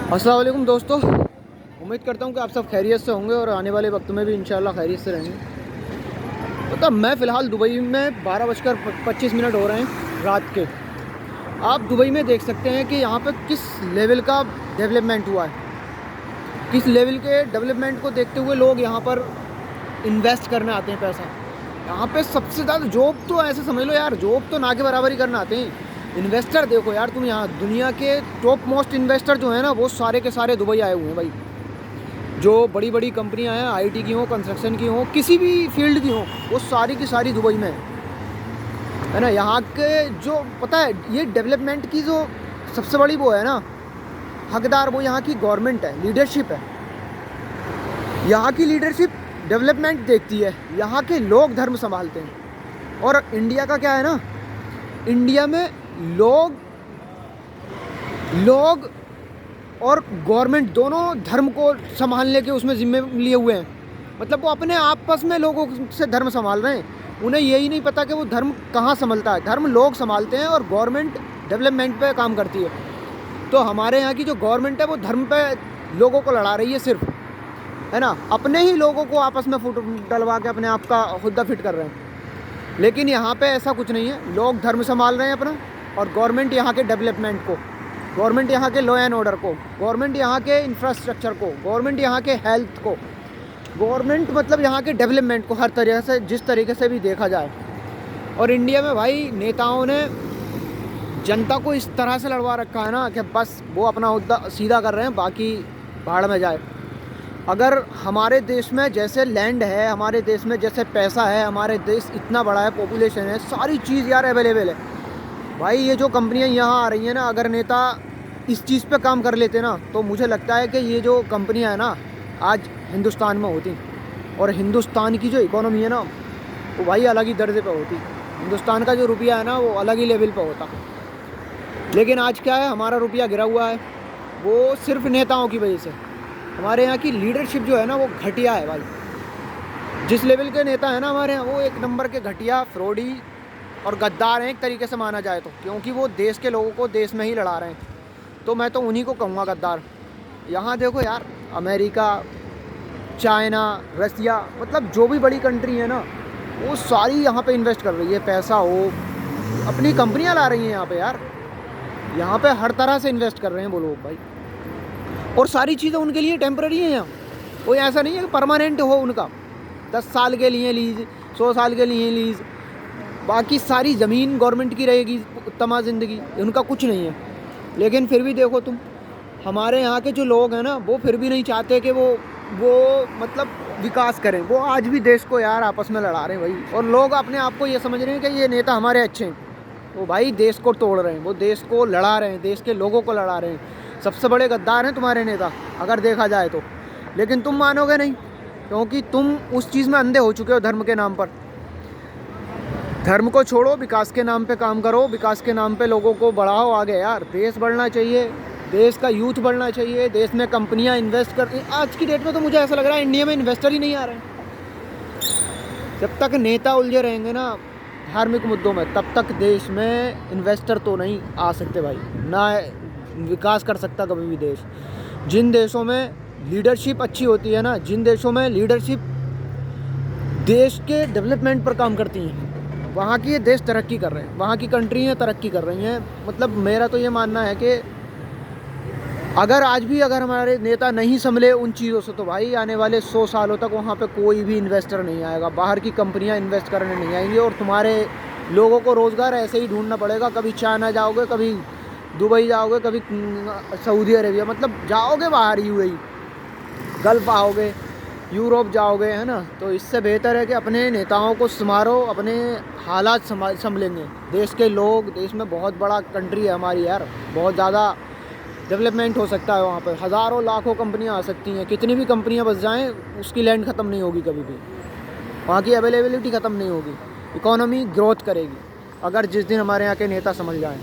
अस्सलाम वालेकुम दोस्तों, उम्मीद करता हूँ कि आप सब खैरियत से होंगे और आने वाले वक्त में भी इंशाल्लाह खैरियत से रहेंगे। मतलब मैं फ़िलहाल दुबई में 12:25 हो रहे हैं रात के। आप दुबई में देख सकते हैं कि यहाँ पे किस लेवल का डेवलपमेंट हुआ है। किस लेवल के डेवलपमेंट को देखते हुए लोग यहाँ पर इन्वेस्ट करने आते हैं पैसा। यहाँ पे सबसे ज़्यादा जॉब तो ऐसे समझ लो यार, जॉब तो ना के बराबर ही करने आते हैं। इन्वेस्टर देखो यार तुम, यहाँ दुनिया के टॉप मोस्ट इन्वेस्टर जो है ना, वो सारे के सारे दुबई आए हुए हैं भाई। जो बड़ी बड़ी कंपनियां हैं, आईटी की हो, कंस्ट्रक्शन की हो, किसी भी फील्ड की हो, वो सारी की सारी दुबई में है ना। यहाँ के जो पता है, ये डेवलपमेंट की जो सबसे बड़ी वो है ना हकदार, वो यहाँ की गवर्नमेंट है, लीडरशिप है। यहाँ की लीडरशिप डेवलपमेंट देखती है, यहाँ के लोग धर्म संभालते हैं। और इंडिया का क्या है ना, इंडिया में लोग और गवर्नमेंट दोनों धर्म को संभालने के उसमें जिम्मे लिए हुए हैं। मतलब वो अपने आपस में लोगों से धर्म संभाल रहे हैं। उन्हें यही नहीं पता कि वो धर्म कहाँ संभलता है। धर्म लोग संभालते हैं और गवर्नमेंट डेवलपमेंट पे काम करती है। तो हमारे यहाँ की जो गवर्नमेंट है वो धर्म पे लोगों को लड़ा रही है सिर्फ, है ना। अपने ही लोगों को आपस में फुट डलवा के अपने आप का खुदा फिट कर रहे हैं। लेकिन यहाँ पे ऐसा कुछ नहीं है। लोग धर्म संभाल रहे हैं अपना, और गवर्नमेंट यहाँ के डेवलपमेंट को, गवर्नमेंट यहाँ के लॉ एंड ऑर्डर को, गवर्नमेंट यहाँ के इंफ्रास्ट्रक्चर को, गवर्नमेंट यहाँ के हेल्थ को, गवर्नमेंट मतलब यहाँ के डेवलपमेंट को, हर तरीके से जिस तरीके से भी देखा जाए। और इंडिया में भाई नेताओं ने जनता को इस तरह से लड़वा रखा है ना कि बस वो अपना मुद्दा सीधा कर रहे हैं, बाकी भाड़ में जाए। अगर हमारे देश में जैसे लैंड है, हमारे देश में जैसे पैसा है, हमारे देश इतना बड़ा है, पॉपुलेशन है, सारी चीज़ यार अवेलेबल है भाई। ये जो कंपनियां यहाँ आ रही हैं ना, अगर नेता इस चीज़ पे काम कर लेते ना, तो मुझे लगता है कि ये जो कंपनियां हैं ना आज हिंदुस्तान में होती, और हिंदुस्तान की जो इकोनॉमी है ना वो भाई अलग ही दर्जे पे होती। हिंदुस्तान का जो रुपया है ना वो अलग ही लेवल पे होता। लेकिन आज क्या है, हमारा रुपया गिरा हुआ है, वो सिर्फ नेताओं की वजह से। हमारे यहाँ की लीडरशिप जो है ना वो घटिया है भाई। जिस लेवल के नेता है ना हमारे यहाँ, वो एक नंबर के घटिया, फ्रॉडी और गद्दार हैं एक तरीके से माना जाए तो, क्योंकि वो देश के लोगों को देश में ही लड़ा रहे हैं। तो मैं तो उन्हीं को कहूँगा गद्दार। यहाँ देखो यार, अमेरिका, चाइना, रसिया, मतलब जो भी बड़ी कंट्री है ना वो सारी यहाँ पे इन्वेस्ट कर रही है। पैसा हो, अपनी कंपनियाँ ला रही हैं यहाँ पे यार। यहाँ पे हर तरह से इन्वेस्ट कर रहे हैं वो लोग भाई। और सारी चीज़ें उनके लिए टेम्पररी हैं यहाँ। कोई ऐसा नहीं है कि परमानेंट हो उनका। 10 साल के लिए लीज, 100 साल के लिए लीज, बाकी सारी ज़मीन गवर्नमेंट की रहेगी तमाम ज़िंदगी, उनका कुछ नहीं है। लेकिन फिर भी देखो तुम, हमारे यहाँ के जो लोग हैं ना वो फिर भी नहीं चाहते कि वो मतलब विकास करें। वो आज भी देश को यार आपस में लड़ा रहे हैं भाई। और लोग अपने आप को ये समझ रहे हैं कि ये नेता हमारे अच्छे हैं। वो भाई देश को तोड़ रहे हैं, वो देश को लड़ा रहे हैं, देश के लोगों को लड़ा रहे हैं। सबसे बड़े गद्दार हैं तुम्हारे नेता अगर देखा जाए तो। लेकिन तुम मानोगे नहीं, क्योंकि तुम उस चीज़ में अंधे हो चुके हो धर्म के नाम पर। धर्म को छोड़ो, विकास के नाम पे काम करो, विकास के नाम पे लोगों को बढ़ाओ आगे यार। देश बढ़ना चाहिए, देश का यूथ बढ़ना चाहिए, देश में कंपनियां इन्वेस्ट कर। आज की डेट में तो मुझे ऐसा लग रहा है इंडिया में इन्वेस्टर ही नहीं आ रहे हैं। जब तक नेता उलझे रहेंगे ना धार्मिक मुद्दों में, तब तक देश में इन्वेस्टर तो नहीं आ सकते भाई, ना विकास कर सकता कभी भी देश। जिन देशों में लीडरशिप अच्छी होती है ना, जिन देशों में लीडरशिप देश के डेवलपमेंट पर काम करती हैं, वहाँ की ये देश तरक्की कर रहे हैं, वहाँ की कंट्रियाँ तरक्की कर रही हैं। मतलब मेरा तो ये मानना है कि अगर आज भी अगर हमारे नेता नहीं संभले उन चीज़ों से, तो भाई आने वाले 100 सालों तक वहाँ पे कोई भी इन्वेस्टर नहीं आएगा, बाहर की कंपनियाँ इन्वेस्ट करने नहीं आएंगी। और तुम्हारे लोगों को रोज़गार ऐसे ही ढूंढना पड़ेगा। कभी चाइना जाओगे, कभी दुबई जाओगे, कभी सऊदी अरेबिया, मतलब जाओगे बाहर, यूएई, गल्फ आओगे, यूरोप जाओगे, है ना। तो इससे बेहतर है कि अपने नेताओं को संभालो, अपने हालात संभलेंगे। देश के लोग, देश में बहुत बड़ा कंट्री है हमारी यार, बहुत ज़्यादा डेवलपमेंट हो सकता है। वहाँ पर हज़ारों लाखों कंपनियाँ आ सकती हैं। कितनी भी कंपनियाँ बस जाएँ, उसकी लैंड ख़त्म नहीं होगी कभी भी, वहाँ की अवेलेबिलिटी ख़त्म नहीं होगी। इकोनॉमी ग्रोथ करेगी अगर जिस दिन हमारे यहाँ के नेता समझ जाएँ।